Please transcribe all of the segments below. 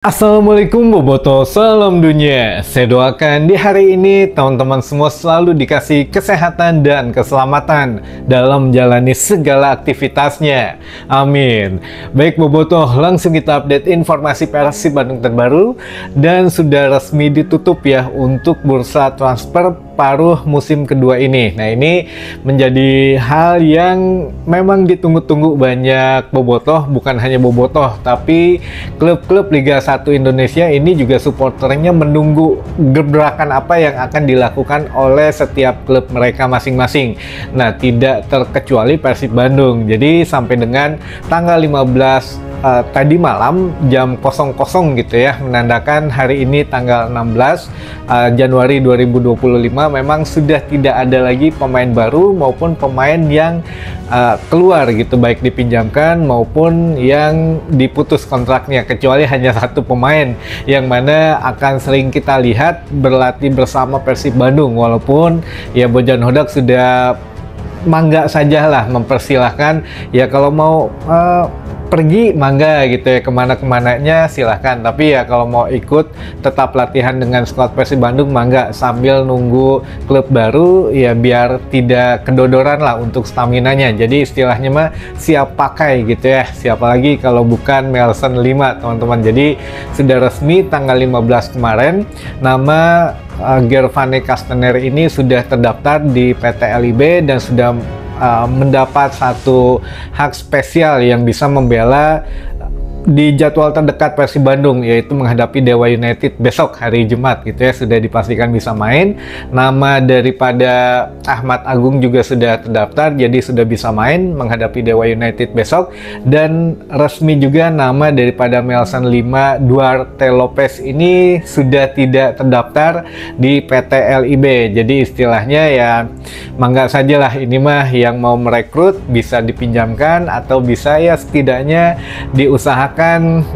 Assalamualaikum Boboto, salam dunia. Saya doakan di hari ini teman-teman semua selalu dikasih kesehatan dan keselamatan dalam menjalani segala aktivitasnya. Amin. Baik Boboto, langsung kita update informasi Persib Bandung terbaru dan sudah resmi ditutup ya untuk bursa transfer paruh musim kedua ini. Nah, ini menjadi hal yang memang ditunggu-tunggu banyak bobotoh, bukan hanya bobotoh, tapi klub-klub Liga 1 Indonesia ini juga supporternya menunggu gebrakan apa yang akan dilakukan oleh setiap klub mereka masing-masing. Nah, tidak terkecuali Persib Bandung. Jadi sampai dengan tanggal 15 tadi malam jam 00 gitu ya, menandakan hari ini tanggal 16 Januari 2025 memang sudah tidak ada lagi pemain baru maupun pemain yang keluar gitu, baik dipinjamkan maupun yang diputus kontraknya, kecuali hanya satu pemain yang mana akan sering kita lihat berlatih bersama Persib Bandung, walaupun ya Bojan Hodak sudah mangga sajalah, mempersilahkan ya kalau mau pergi mangga gitu ya, kemana-kemananya silahkan, tapi ya kalau mau ikut tetap latihan dengan skuad Persib Bandung mangga, sambil nunggu klub baru ya biar tidak kedodoran lah untuk staminanya. Jadi istilahnya mah siap pakai gitu ya, siapa lagi kalau bukan Melson 5 teman-teman. Jadi sudah resmi tanggal 15 kemarin nama Gervane Castaner ini sudah terdaftar di PT LIB dan sudah mendapat satu hak spesial yang bisa membela di jadwal terdekat Persib Bandung, yaitu menghadapi Dewa United besok hari Jumat gitu ya, sudah dipastikan bisa main. Nama daripada Ahmad Agung juga sudah terdaftar, jadi sudah bisa main menghadapi Dewa United besok. Dan resmi juga nama daripada Melson 5 Duarte Lopez ini sudah tidak terdaftar di PT LIB. Jadi istilahnya ya mangga sajalah, ini mah yang mau merekrut bisa dipinjamkan atau bisa ya setidaknya diusahakan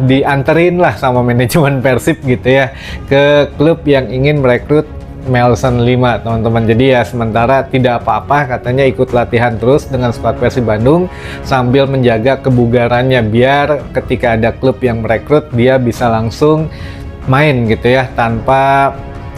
dianterin lah sama manajemen Persib gitu ya ke klub yang ingin merekrut Melson 5 teman-teman. Jadi ya sementara tidak apa-apa, katanya ikut latihan terus dengan skuad Persib Bandung sambil menjaga kebugarannya, biar ketika ada klub yang merekrut dia bisa langsung main gitu ya, tanpa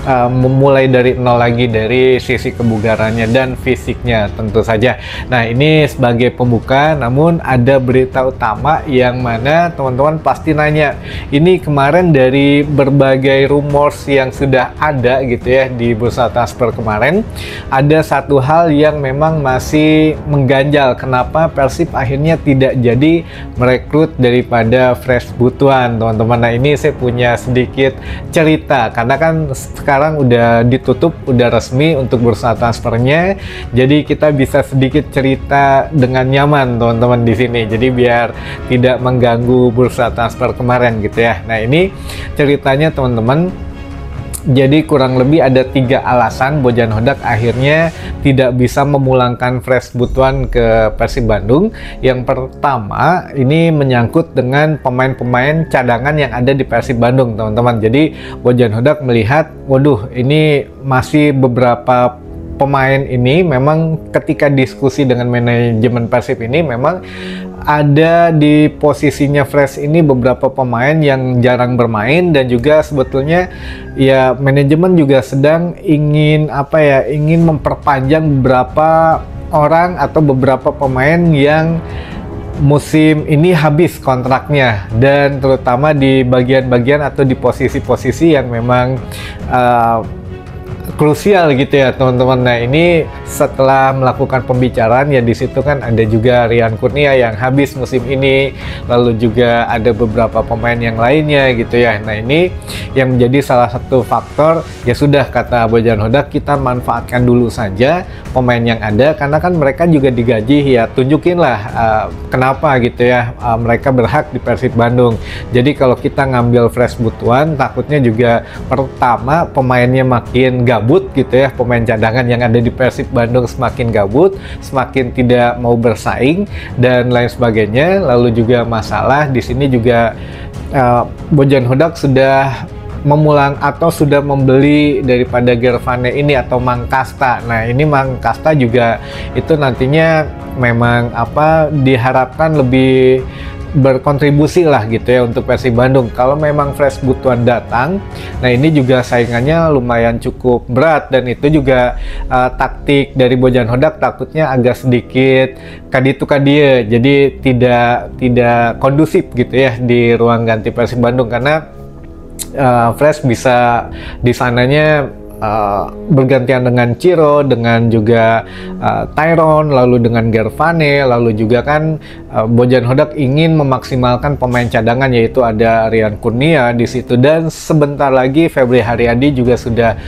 memulai dari nol lagi dari sisi kebugarannya dan fisiknya tentu saja. Nah, ini sebagai pembuka, namun ada berita utama yang mana teman-teman pasti nanya. Ini kemarin dari berbagai rumors yang sudah ada gitu ya di bursa transfer kemarin, ada satu hal yang memang masih mengganjal, kenapa Persib akhirnya tidak jadi merekrut daripada Fresh Butuan teman-teman. Nah, ini saya punya sedikit cerita, karena kan sekarang udah ditutup, udah resmi untuk bursa transfernya. Jadi kita bisa sedikit cerita dengan nyaman teman-teman di sini. Jadi biar tidak mengganggu bursa transfer kemarin gitu ya. Nah, ini ceritanya teman-teman. Jadi kurang lebih ada 3 alasan Bojan Hodak akhirnya tidak bisa memulangkan Fresh Butuan ke Persib Bandung. Yang pertama, ini menyangkut dengan pemain-pemain cadangan yang ada di Persib Bandung teman-teman. Jadi Bojan Hodak melihat, waduh ini masih beberapa pemain ini memang ketika diskusi dengan manajemen Persib ini memang ada di posisinya Fresh ini beberapa pemain yang jarang bermain, dan juga sebetulnya ya manajemen juga sedang ingin ingin memperpanjang beberapa orang atau beberapa pemain yang musim ini habis kontraknya, dan terutama di bagian-bagian atau di posisi-posisi yang memang krusial gitu ya teman-teman. Nah, ini setelah melakukan pembicaraan ya, di situ kan ada juga Rian Kurnia yang habis musim ini, lalu juga ada beberapa pemain yang lainnya gitu ya. Nah, ini yang menjadi salah satu faktor, ya sudah kata Bojan Hodak, kita manfaatkan dulu saja pemain yang ada, karena kan mereka juga digaji ya, tunjukinlah kenapa gitu ya mereka berhak di Persib Bandung. Jadi kalau kita ngambil Fresh Butuan, takutnya juga pertama pemainnya makin gabut gitu ya, pemain cadangan yang ada di Persib Bandung semakin gabut, semakin tidak mau bersaing dan lain sebagainya. Lalu juga masalah di sini juga Bojan Hodak sudah memulang atau sudah membeli daripada Gervane ini atau Mangkasta. Nah, ini Mangkasta juga itu nantinya memang diharapkan lebih berkontribusi lah gitu ya untuk Persib Bandung. Kalau memang Fresh Butuan datang, nah ini juga saingannya lumayan cukup berat, dan itu juga taktik dari Bojan Hodak takutnya agak sedikit kaditu kadie, jadi tidak kondusif gitu ya di ruang ganti Persib Bandung, karena Fresh bisa di sananya bergantian dengan Ciro, dengan juga Tyron, lalu dengan Gervane, lalu juga kan Bojan Hodak ingin memaksimalkan pemain cadangan, yaitu ada Rian Kurnia di situ, dan sebentar lagi Febri Haryadi juga sudah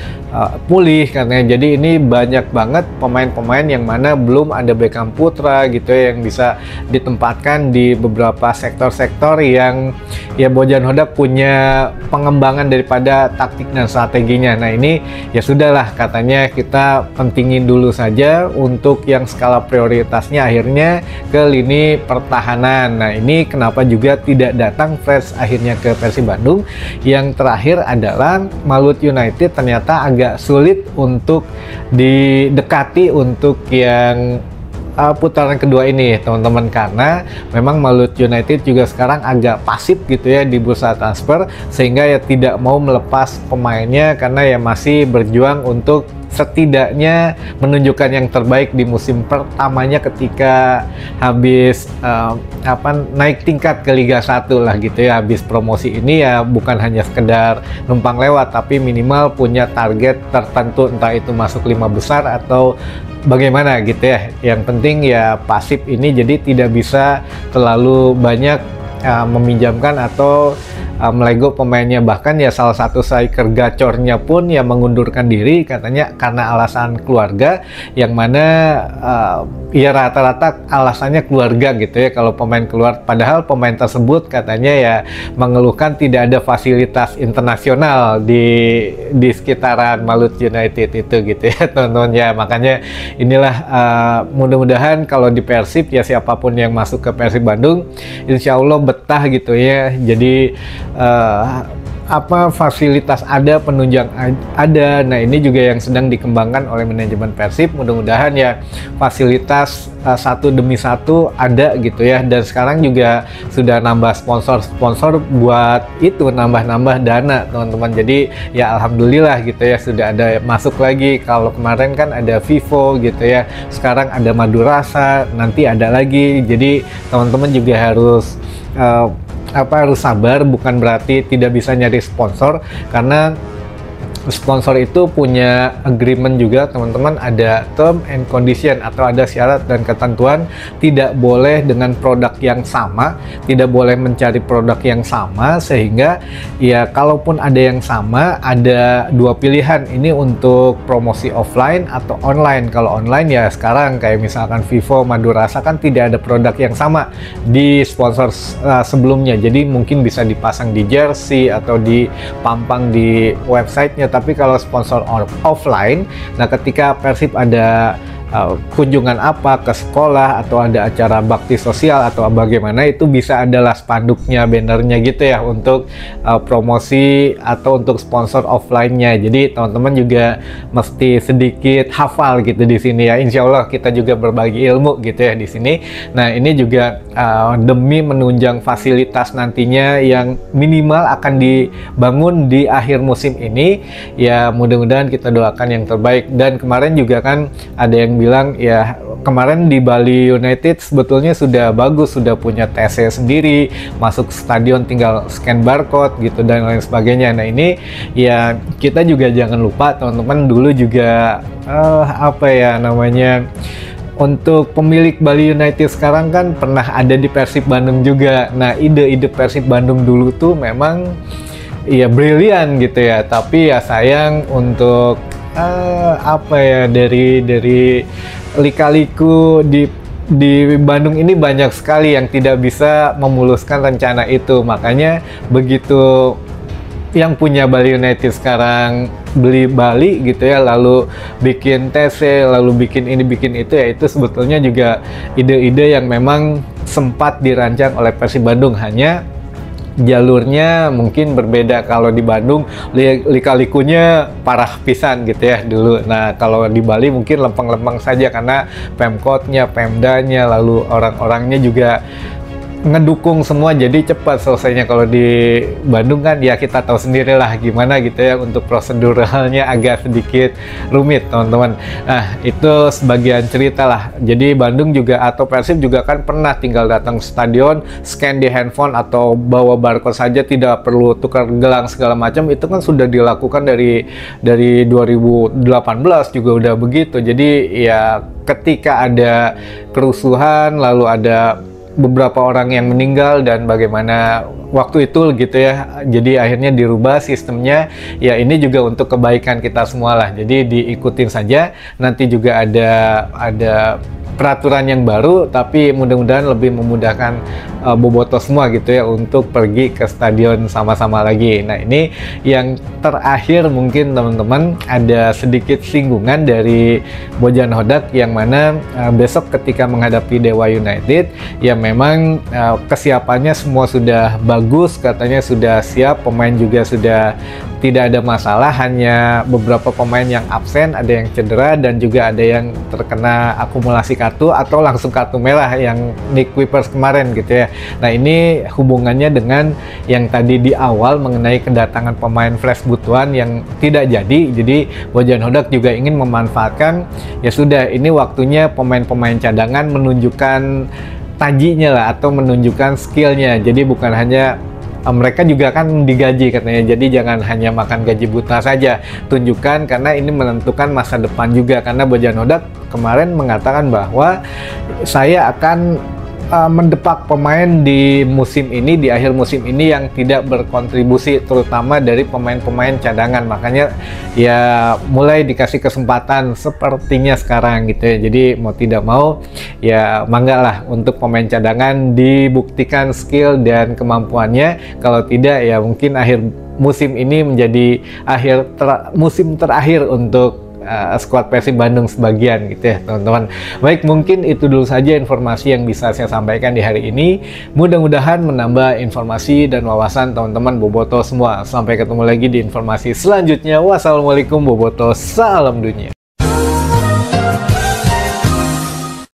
pulih karena jadi ini banyak banget pemain-pemain yang mana belum ada Beckham Putra gitu ya, yang bisa ditempatkan di beberapa sektor-sektor yang ya Bojan Hodak punya pengembangan daripada taktik dan strateginya. Nah ini ya sudahlah, katanya kita pentingin dulu saja untuk yang skala prioritasnya akhirnya ke lini pertahanan. Nah ini kenapa juga tidak datang Fresh akhirnya ke Persib Bandung. Yang terakhir adalah Malut United ternyata agak sulit untuk didekati untuk yang putaran kedua ini teman-teman, karena memang Malut United juga sekarang agak pasif gitu ya di bursa transfer, sehingga ya tidak mau melepas pemainnya karena ya masih berjuang untuk setidaknya menunjukkan yang terbaik di musim pertamanya ketika habis naik tingkat ke Liga 1 lah gitu ya. Habis promosi ini ya bukan hanya sekedar numpang lewat, tapi minimal punya target tertentu, entah itu masuk 5 besar atau bagaimana gitu ya. Yang penting ya pasif ini jadi tidak bisa terlalu banyak meminjamkan atau melego pemainnya. Bahkan ya salah satu striker gacornya pun ya mengundurkan diri katanya karena alasan keluarga, yang mana ya rata-rata alasannya keluarga gitu ya kalau pemain keluar, padahal pemain tersebut katanya ya mengeluhkan tidak ada fasilitas internasional di sekitaran Malut United itu gitu ya teman-teman ya. Makanya inilah mudah-mudahan kalau di Persib ya siapapun yang masuk ke Persib Bandung insya Allah betah gitu ya. Jadi fasilitas ada, penunjang ada. Nah ini juga yang sedang dikembangkan oleh manajemen Persib. Mudah-mudahan ya fasilitas satu demi satu ada gitu ya. Dan sekarang juga sudah nambah sponsor buat itu, nambah dana teman-teman. Jadi ya alhamdulillah gitu ya, sudah ada masuk lagi. Kalau kemarin kan ada Vivo gitu ya, sekarang ada Madurasa, nanti ada lagi. Jadi teman-teman juga harus harus sabar, bukan berarti tidak bisa nyari sponsor, karena sponsor itu punya agreement juga teman-teman, ada term and condition atau ada syarat dan ketentuan. Tidak boleh dengan produk yang sama, tidak boleh mencari produk yang sama, sehingga ya kalaupun ada yang sama ada dua pilihan, ini untuk promosi offline atau online. Kalau online ya sekarang kayak misalkan Vivo, Madurasa kan tidak ada produk yang sama di sponsor sebelumnya, jadi mungkin bisa dipasang di jersey atau dipampang di websitenya. Tapi kalau sponsor offline, nah ketika Persib ada kunjungan apa ke sekolah atau ada acara bakti sosial atau bagaimana, itu bisa adalah spanduknya, bannernya gitu ya untuk promosi atau untuk sponsor offline-nya. Jadi teman-teman juga mesti sedikit hafal gitu di sini ya. Insya Allah kita juga berbagi ilmu gitu ya di sini. Nah ini juga demi menunjang fasilitas nantinya yang minimal akan dibangun di akhir musim ini, ya mudah-mudahan kita doakan yang terbaik. Dan kemarin juga kan ada yang bilang ya kemarin di Bali United sebetulnya sudah bagus, sudah punya TC sendiri, masuk stadion tinggal scan barcode gitu dan lain sebagainya. Nah ini ya kita juga jangan lupa teman-teman, dulu juga untuk pemilik Bali United sekarang kan pernah ada di Persib Bandung juga. Nah ide-ide Persib Bandung dulu tuh memang ya brilian gitu ya, tapi ya sayang untuk dari lika-liku di Bandung ini banyak sekali yang tidak bisa memuluskan rencana itu. Makanya begitu yang punya Bali United sekarang beli Bali gitu ya, lalu bikin TC, lalu bikin ini bikin itu, ya itu sebetulnya juga ide-ide yang memang sempat dirancang oleh Persib Bandung, hanya jalurnya mungkin berbeda. Kalau di Bandung lika-likunya parah pisan gitu ya dulu. Nah kalau di Bali mungkin lempeng-lempeng saja karena Pemkotnya, Pemdanya, lalu orang-orangnya juga ngedukung semua, jadi cepat selesainya. Kalau di Bandung kan ya kita tahu sendiri lah gimana gitu ya, untuk proseduralnya agak sedikit rumit teman-teman. Nah itu sebagian cerita lah. Jadi Bandung juga atau Persib juga kan pernah tinggal datang stadion, scan di handphone atau bawa barcode saja, tidak perlu tukar gelang segala macam. Itu kan sudah dilakukan dari 2018 juga udah begitu. Jadi ya ketika ada kerusuhan lalu ada beberapa orang yang meninggal dan bagaimana waktu itu gitu ya, jadi akhirnya dirubah sistemnya. Ya ini juga untuk kebaikan kita semua lah, jadi diikutin saja. Nanti juga ada peraturan yang baru, tapi mudah-mudahan lebih memudahkan bobotoh semua gitu ya untuk pergi ke stadion sama-sama lagi. Nah ini yang terakhir mungkin teman-teman, ada sedikit singgungan dari Bojan Hodak yang mana besok ketika menghadapi Dewa United ya memang kesiapannya semua sudah bagus, katanya sudah siap, pemain juga sudah tidak ada masalah, hanya beberapa pemain yang absen, ada yang cedera dan juga ada yang terkena akumulasi kartu atau langsung kartu merah yang Nick Kuipers kemarin gitu ya. Nah ini hubungannya dengan yang tadi di awal mengenai kedatangan pemain Fresh Butuan yang tidak jadi. Jadi Bojan Hodak juga ingin memanfaatkan, ya sudah ini waktunya pemain-pemain cadangan menunjukkan tajinya lah atau menunjukkan skillnya. Jadi bukan hanya mereka juga kan digaji katanya, jadi jangan hanya makan gaji buta saja, tunjukkan, karena ini menentukan masa depan juga. Karena Bojan Hodak kemarin mengatakan bahwa saya akan mendepak pemain di musim ini, di akhir musim ini yang tidak berkontribusi, terutama dari pemain-pemain cadangan. Makanya ya mulai dikasih kesempatan sepertinya sekarang gitu ya. Jadi mau tidak mau ya mangga lah untuk pemain cadangan dibuktikan skill dan kemampuannya. Kalau tidak ya mungkin akhir musim ini menjadi musim terakhir untuk skuad Persib Bandung sebagian gitu ya teman-teman. Baik, mungkin itu dulu saja informasi yang bisa saya sampaikan di hari ini. Mudah-mudahan menambah informasi dan wawasan teman-teman bobotoh semua. Sampai ketemu lagi di informasi selanjutnya. Wassalamualaikum bobotoh, salam dunia.